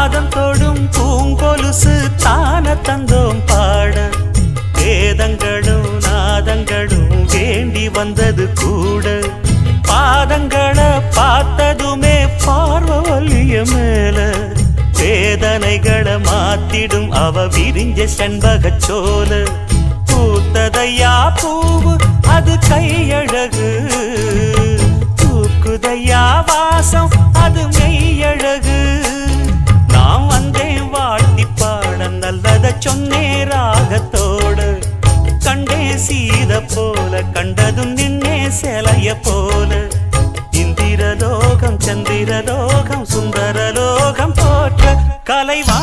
பாதம் தொடும் பூங்கொலுசு தான தந்தோம் பாட வேதங்களும் நாதங்களும் வேண்டி வந்தது கூட பாதங்களை பார்த்ததுமே பார்வல்லிய மேல வேதனைகளை மாத்திடும் அவ விரிஞ்ச செண்பகச்சோல பூத்ததையா பூவு அது கையழகு தூக்குதையா வாசம் அது மெய்யழகு நான் வந்தேன் வாழ்த்தி பாட நல்லத சொன்னே ராகத்தோடு கண்டே சீத போல கண்டதும் நின்னே சிலைய போல இந்திரலோகம் சந்திரலோகம் சுந்தரலோகம் போற்ற கலைவா